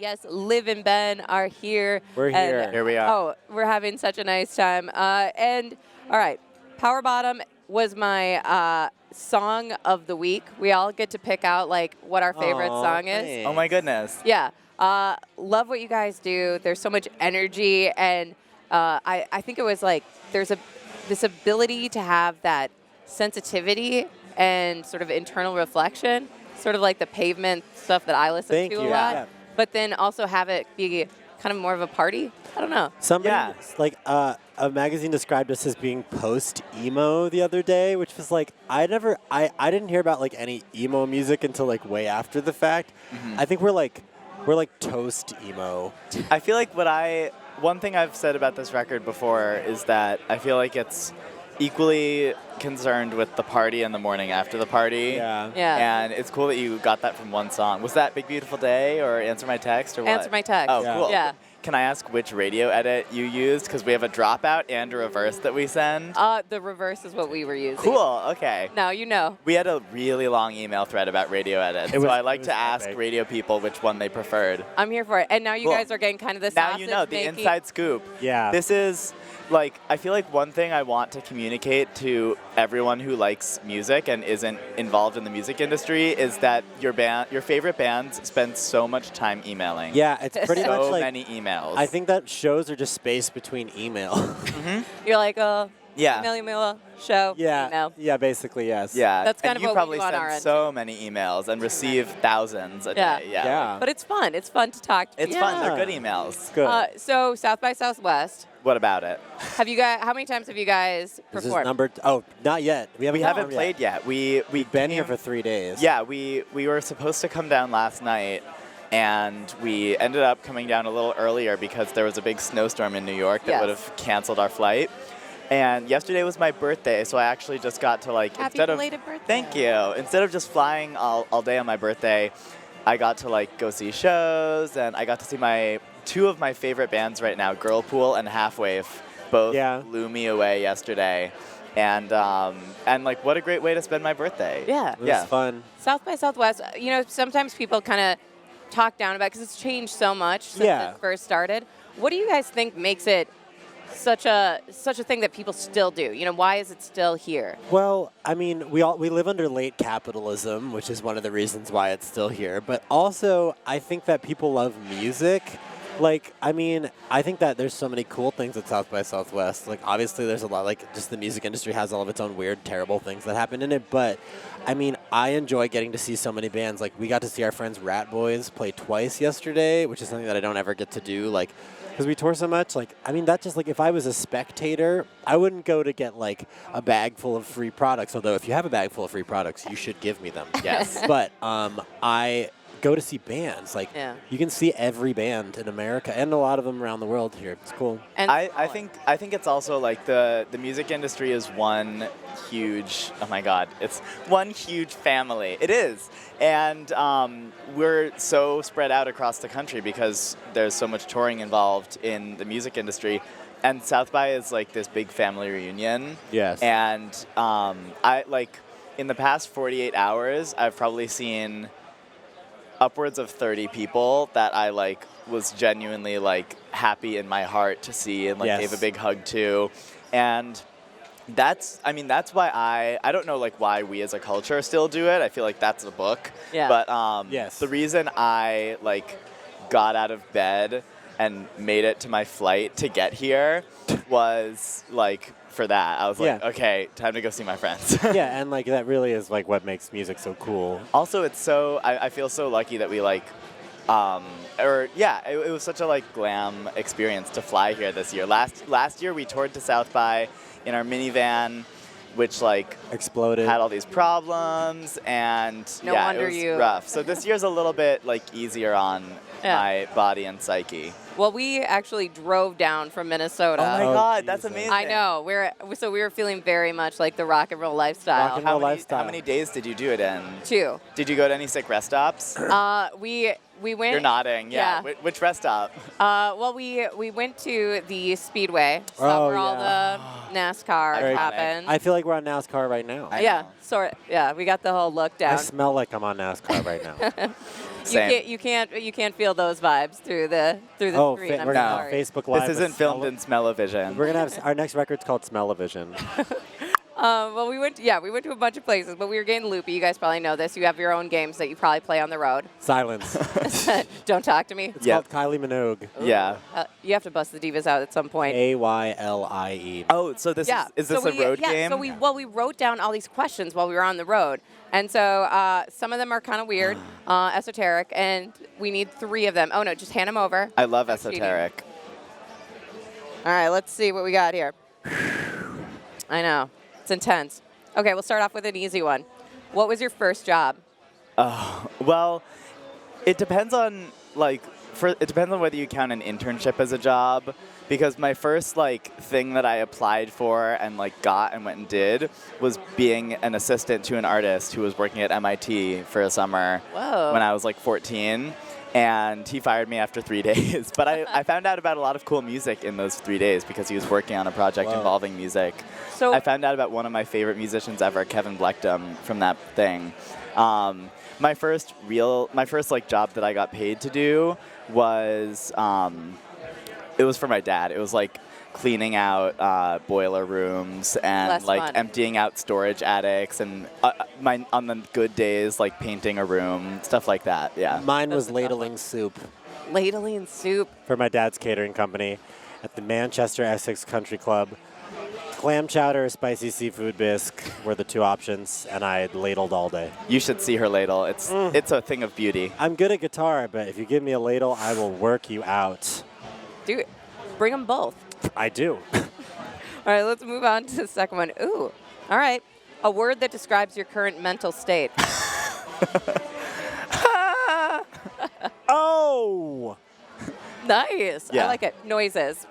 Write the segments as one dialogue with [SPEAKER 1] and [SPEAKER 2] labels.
[SPEAKER 1] Yes, Liv and Ben are here.
[SPEAKER 2] We're here.
[SPEAKER 3] Here we are.
[SPEAKER 1] Oh, we're having such a nice time. And all right, Power Bottom was my song of the week. We all get to pick out like what our favorite song is.
[SPEAKER 2] Thanks.
[SPEAKER 3] Oh my goodness.
[SPEAKER 1] Yeah. Love what you guys do. There's so much energy, and I think it was like there's this ability to have that sensitivity and sort of internal reflection, sort of like the Pavement stuff that I listen
[SPEAKER 2] Thank
[SPEAKER 1] to
[SPEAKER 2] you.
[SPEAKER 1] a lot,
[SPEAKER 2] Yeah.
[SPEAKER 1] but then also have it be kind of more of a party. I don't know.
[SPEAKER 2] Somebody, like, a magazine described us as being post-emo the other day, which was like, I didn't hear about like any emo music until like way after the fact.
[SPEAKER 3] Mm-hmm.
[SPEAKER 2] I think we're like toast emo.
[SPEAKER 3] I feel like one thing I've said about this record before is that I feel like it's equally concerned with the party and the morning after the party.
[SPEAKER 2] Yeah.
[SPEAKER 1] Yeah.
[SPEAKER 3] And it's cool that you got that from one song. Was that Big Beautiful Day or Answer My Text or what?
[SPEAKER 1] Answer My Text.
[SPEAKER 3] Oh,
[SPEAKER 2] Yeah.
[SPEAKER 3] cool.
[SPEAKER 1] Yeah.
[SPEAKER 3] Can I ask which radio edit you used? Because we have a dropout and a reverse that we send.
[SPEAKER 1] The reverse is what we were using.
[SPEAKER 3] Cool. Okay.
[SPEAKER 1] Now you know.
[SPEAKER 3] We had a really long email thread about radio edits,
[SPEAKER 2] It was-
[SPEAKER 3] so I
[SPEAKER 2] it
[SPEAKER 3] like
[SPEAKER 2] was
[SPEAKER 3] to ask
[SPEAKER 2] epic.
[SPEAKER 3] radio people which one they preferred.
[SPEAKER 1] I'm here for it. And now you
[SPEAKER 3] Cool.
[SPEAKER 1] guys are getting kind of the
[SPEAKER 3] Now
[SPEAKER 1] sausage
[SPEAKER 3] you know the
[SPEAKER 1] making.
[SPEAKER 3] inside scoop.
[SPEAKER 2] Yeah.
[SPEAKER 3] This is like, I feel like one thing I want to communicate to everyone who likes music and isn't involved in the music industry is that your favorite bands spend so much time emailing.
[SPEAKER 2] Yeah, it's pretty
[SPEAKER 3] So
[SPEAKER 2] much like,
[SPEAKER 3] many emails.
[SPEAKER 2] I think that shows are just space between email.
[SPEAKER 1] You're like,
[SPEAKER 3] Yeah.
[SPEAKER 1] email, show,
[SPEAKER 2] yeah.
[SPEAKER 1] email.
[SPEAKER 2] Yeah, basically, yes.
[SPEAKER 3] Yeah.
[SPEAKER 1] That's kind
[SPEAKER 3] and
[SPEAKER 1] of
[SPEAKER 3] you
[SPEAKER 1] what we
[SPEAKER 3] probably
[SPEAKER 1] do on our
[SPEAKER 3] send
[SPEAKER 1] end,
[SPEAKER 3] so many emails and receive thousands a
[SPEAKER 1] Yeah.
[SPEAKER 3] day. Yeah.
[SPEAKER 2] Yeah.
[SPEAKER 1] But it's fun. It's fun to talk to
[SPEAKER 3] It's
[SPEAKER 1] people.
[SPEAKER 3] fun. They're
[SPEAKER 2] Yeah.
[SPEAKER 3] good emails.
[SPEAKER 2] Good.
[SPEAKER 1] So South by Southwest,
[SPEAKER 3] What about it?
[SPEAKER 1] have you guys? How many times have you guys
[SPEAKER 2] This is
[SPEAKER 1] performed?
[SPEAKER 2] number. Not yet. We haven't,
[SPEAKER 3] We haven't
[SPEAKER 2] performed
[SPEAKER 3] played yet. We've
[SPEAKER 2] We've been here for 3 days.
[SPEAKER 3] Yeah, we were supposed to come down last night, and we ended up coming down a little earlier because there was a big snowstorm in New York that
[SPEAKER 1] Yes.
[SPEAKER 3] would have canceled our flight. And yesterday was my birthday, so I actually just got to like
[SPEAKER 1] Happy
[SPEAKER 3] instead of
[SPEAKER 1] belated birthday.
[SPEAKER 3] thank you. Instead of just flying all day on my birthday, I got to like go see shows, and I got to see two of my favorite bands right now, Girlpool and Halfwave, both blew me away yesterday. And like, what a great way to spend my birthday.
[SPEAKER 1] Yeah.
[SPEAKER 2] It was fun.
[SPEAKER 1] South by Southwest. You know, sometimes people kind of talk down about because it's changed so much since it first started. What do you guys think makes it such a thing that people still do? You know, why is it still here?
[SPEAKER 2] Well, I mean, we live under late capitalism, which is one of the reasons why it's still here. But also, I think that people love music. Like, I mean, I think that there's so many cool things at South by Southwest. Like, obviously, there's a lot, like, just the music industry has all of its own weird, terrible things that happen in it. But, I mean, I enjoy getting to see so many bands. Like, we got to see our friends Rat Boys play twice yesterday, which is something that I don't ever get to do. Like, because we tour so much, like, I mean, that's just, like, if I was a spectator, I wouldn't go to get, like, a bag full of free products. Although, if you have a bag full of free products, you should give me them.
[SPEAKER 3] Yes.
[SPEAKER 2] But I go to see bands. Like, you can see every band in America and a lot of them around the world here. It's cool.
[SPEAKER 1] And
[SPEAKER 3] I think it's also like the music industry is one huge, oh my God, it's one huge family. It is. And we're so spread out across the country because there's so much touring involved in the music industry. And South by is like this big family reunion.
[SPEAKER 2] Yes.
[SPEAKER 3] And I like in the past 48 hours, I've probably seen upwards of 30 people that I like was genuinely like happy in my heart to see and like gave a big hug to. And that's why I don't know like why we as a culture still do it. I feel like that's a book.
[SPEAKER 1] Yeah.
[SPEAKER 3] But the reason I like got out of bed and made it to my flight to get here was like for that. I was like, okay, time to go see my friends.
[SPEAKER 2] Yeah, and like that really is like what makes music so cool.
[SPEAKER 3] Also, it's so I feel so lucky that we like, it was such a like glam experience to fly here this year. Last year we toured to South by in our minivan, which like
[SPEAKER 2] exploded,
[SPEAKER 3] had all these problems, and
[SPEAKER 1] No wonder
[SPEAKER 3] it was
[SPEAKER 1] you-
[SPEAKER 3] rough. So this year's a little bit like easier on my body and psyche.
[SPEAKER 1] Well, we actually drove down from Minnesota.
[SPEAKER 3] Oh my God, that's amazing.
[SPEAKER 1] I know. We were feeling very much like the rock and roll lifestyle.
[SPEAKER 2] Rock and roll lifestyle.
[SPEAKER 3] How many days did you do it in?
[SPEAKER 1] 2.
[SPEAKER 3] Did you go to any sick rest stops?
[SPEAKER 1] We went.
[SPEAKER 3] You're nodding. Yeah.
[SPEAKER 1] Yeah.
[SPEAKER 3] Which rest stop?
[SPEAKER 1] Well, we went to the Speedway. Saw where all the NASCAR
[SPEAKER 2] Very-
[SPEAKER 1] happened.
[SPEAKER 2] I feel like we're on NASCAR right now.
[SPEAKER 1] Yeah, sort of. Yeah, we got the whole look
[SPEAKER 2] I
[SPEAKER 1] down.
[SPEAKER 2] smell like I'm on NASCAR right now.
[SPEAKER 3] Same.
[SPEAKER 1] You can't feel those vibes through the screen. I'm
[SPEAKER 2] we're gonna have
[SPEAKER 1] sorry.
[SPEAKER 2] Facebook Live.
[SPEAKER 3] This isn't filmed in Smell-O-Vision.
[SPEAKER 2] We're gonna have our next record's called Smell-O-Vision.
[SPEAKER 1] Well, we went to a bunch of places, but we were getting loopy. You guys probably know this. You have your own games that you probably play on the road.
[SPEAKER 2] Silence.
[SPEAKER 1] Don't talk to me.
[SPEAKER 2] It's
[SPEAKER 3] Yep.
[SPEAKER 2] called Kylie Minogue.
[SPEAKER 3] Yeah.
[SPEAKER 1] You have to bust the divas out at some point.
[SPEAKER 2] AYLIE.
[SPEAKER 3] Oh, so this is this a road game?
[SPEAKER 1] So we wrote down all these questions while we were on the road, and so some of them are kind of weird, esoteric, and we need 3 of them. Oh no, just hand them over.
[SPEAKER 3] I love
[SPEAKER 1] No cheating.
[SPEAKER 3] esoteric.
[SPEAKER 1] All right, let's see what we got here. I know. It's intense. Okay, we'll start off with an easy one. What was your first job?
[SPEAKER 3] Well, it depends on it depends on whether you count an internship as a job, because my first thing that I applied for and got and went and did was being an assistant to an artist who was working at MIT for a summer.
[SPEAKER 1] Whoa.
[SPEAKER 3] When I was 14. And he fired me after 3 days. But I found out about a lot of cool music in those 3 days because he was working on a project involving music.
[SPEAKER 1] So
[SPEAKER 3] I found out about one of my favorite musicians ever, Kevin Blechdom, from that thing. My first job that I got paid to do was it was for my dad. It was cleaning out boiler rooms and
[SPEAKER 1] Less fun.
[SPEAKER 3] emptying out storage attics and on the good days painting a room, stuff like that. Yeah.
[SPEAKER 2] Mine was
[SPEAKER 1] That's a tough
[SPEAKER 2] ladling soup
[SPEAKER 1] ladling soup.
[SPEAKER 2] for my dad's catering company at the Manchester Essex Country Club. Clam chowder, spicy seafood bisque were the 2 options, and I ladled all day.
[SPEAKER 3] You should see her ladle. It's a thing of beauty.
[SPEAKER 2] I'm good at guitar, but if you give me a ladle, I will work you out.
[SPEAKER 1] Dude, bring them both.
[SPEAKER 2] I do.
[SPEAKER 1] All right, let's move on to the second one. Ooh, all right. A word that describes your current mental state.
[SPEAKER 2] Oh!
[SPEAKER 1] Nice. I
[SPEAKER 3] Yeah.
[SPEAKER 1] like it. Noises.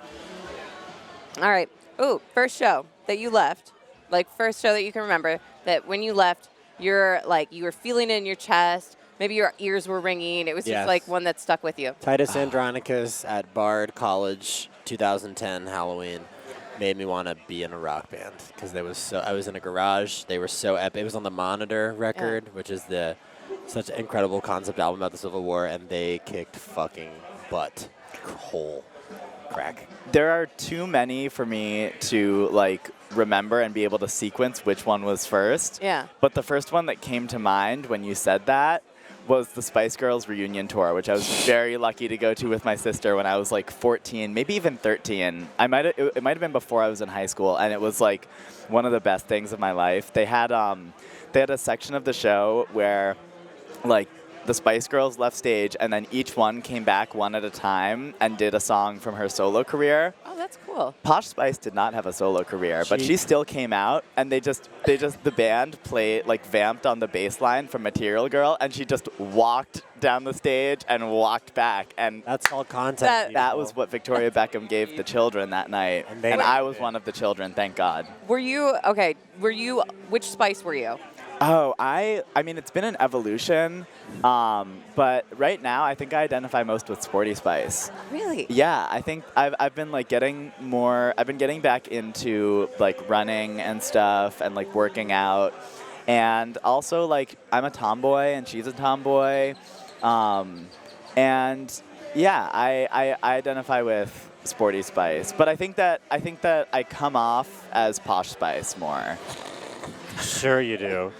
[SPEAKER 1] All right. Ooh, first show that you left, first show that you can remember, that when you left, you're you were feeling it in your chest. Maybe your ears were ringing. It was
[SPEAKER 2] Yes.
[SPEAKER 1] just one that stuck with you.
[SPEAKER 2] Titus Andronicus at Bard College, 2010 Halloween, made me want to be in a rock band because I was in a garage. They were so epic. It was on the Monitor record, which is such an incredible concept album about the Civil War, and they kicked fucking butt. Whole crack.
[SPEAKER 3] There are too many for me to remember and be able to sequence which one was first.
[SPEAKER 1] Yeah.
[SPEAKER 3] But the first one that came to mind when you said that was the Spice Girls reunion tour, which I was very lucky to go to with my sister when I was 14, maybe even 13. It might have been before I was in high school, and it was one of the best things of my life. They had a section of the show where the Spice Girls left stage, and then each one came back one at a time and did a song from her solo career.
[SPEAKER 1] Oh, that's cool.
[SPEAKER 3] Posh Spice did not have a solo career, but she still came out, and the band played vamped on the bass line from Material Girl, and she just walked down the stage and walked back, and
[SPEAKER 2] That's all content.
[SPEAKER 3] that was what Victoria Beckham gave the children that night, and I was one of the children, thank God.
[SPEAKER 1] Which Spice were you?
[SPEAKER 3] Oh, I mean, it's been an evolution, but right now I think I identify most with Sporty Spice.
[SPEAKER 1] Really?
[SPEAKER 3] Yeah, I think I've been getting more. I've been getting back into running and stuff and working out, and also I'm a tomboy and she's a tomboy, and yeah, I identify with Sporty Spice, but I think that I come off as Posh Spice more.
[SPEAKER 2] Sure you do.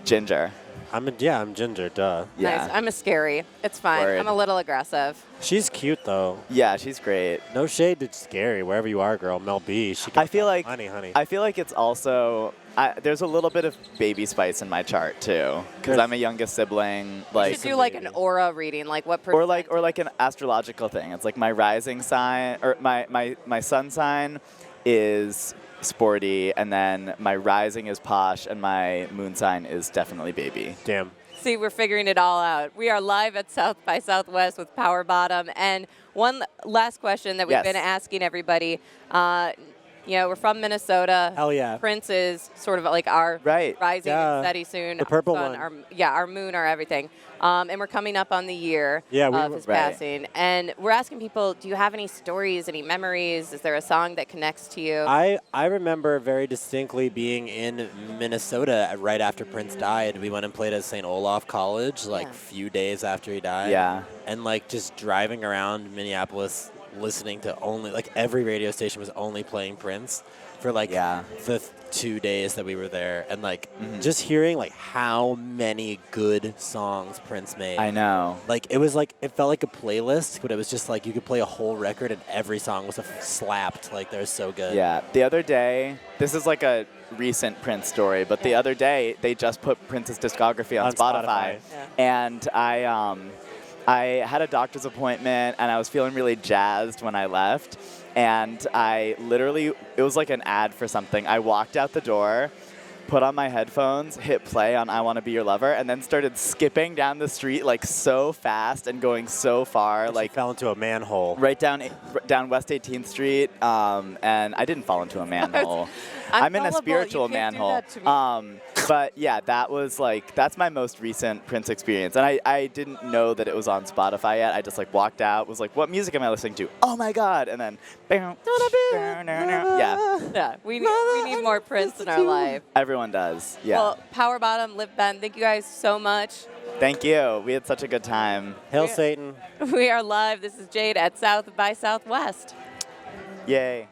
[SPEAKER 3] Ginger.
[SPEAKER 2] I'm Ginger, duh.
[SPEAKER 3] Yeah.
[SPEAKER 1] Nice. I'm a scary. It's fine.
[SPEAKER 3] Word.
[SPEAKER 1] I'm a little aggressive.
[SPEAKER 2] She's cute, though.
[SPEAKER 3] Yeah, she's great.
[SPEAKER 2] No shade to Scary, wherever you are, girl. Mel B. She
[SPEAKER 3] I feel like
[SPEAKER 2] honey.
[SPEAKER 3] I feel like it's also there's a little bit of baby spice in my chart too, because I'm a youngest sibling.
[SPEAKER 1] You should do an aura reading, what
[SPEAKER 3] or an astrological thing. It's my rising sign or my sun sign is sporty, and then my rising is posh, and my moon sign is definitely baby.
[SPEAKER 2] Damn.
[SPEAKER 1] See, we're figuring it all out. We are live at South by Southwest with Power Bottom. And one last question that we've
[SPEAKER 3] Yes.
[SPEAKER 1] been asking everybody. we're from Minnesota.
[SPEAKER 2] Hell yeah.
[SPEAKER 1] Prince is sort of like our
[SPEAKER 3] Right.
[SPEAKER 1] rising
[SPEAKER 2] Yeah.
[SPEAKER 1] and steady soon.
[SPEAKER 2] The purple
[SPEAKER 1] sun,
[SPEAKER 2] one.
[SPEAKER 1] our moon, our everything. And we're coming up on the year
[SPEAKER 2] Yeah,
[SPEAKER 1] of his
[SPEAKER 3] right.
[SPEAKER 1] passing. And we're asking people, do you have any stories, any memories? Is there a song that connects to you?
[SPEAKER 2] I remember very distinctly being in Minnesota right after Prince died. We went and played at St. Olaf College like a few days after he died.
[SPEAKER 3] Yeah.
[SPEAKER 2] And like just driving around Minneapolis listening to only like every radio station was only playing Prince for like the 2 days that we were there, and like just hearing like how many good songs Prince made.
[SPEAKER 3] I know.
[SPEAKER 2] Like it felt like a playlist, but it was just like you could play a whole record and every song was slapped. Like they're so good.
[SPEAKER 3] Yeah. The other day, this is like a recent Prince story, but the other day they just put Prince's discography on Spotify.
[SPEAKER 1] Yeah.
[SPEAKER 3] And I had a doctor's appointment and I was feeling really jazzed when I left. And I literally, it was like an ad for something. I walked out the door, put on my headphones, hit play on I Want to Be Your Lover, and then started skipping down the street like so fast and going so far.
[SPEAKER 2] Like fell into a manhole.
[SPEAKER 3] Right down West 18th Street, and I didn't fall into a manhole. I'm in a
[SPEAKER 1] gullible.
[SPEAKER 3] spiritual
[SPEAKER 1] You can't do
[SPEAKER 3] manhole.
[SPEAKER 1] that to me.
[SPEAKER 3] But yeah, that's my most recent Prince experience, and I didn't know that it was on Spotify yet. I just like walked out, was like, what music am I listening to? Oh my God! And then,
[SPEAKER 1] Yeah, we need more Prince in our life.
[SPEAKER 3] everyone does. Yeah.
[SPEAKER 1] Well, Power Bottom, Live Ben, thank you guys so much.
[SPEAKER 3] Thank you. We had such a good time.
[SPEAKER 2] Hail Satan.
[SPEAKER 1] We are live. This is Jade at South by Southwest.
[SPEAKER 3] Yay.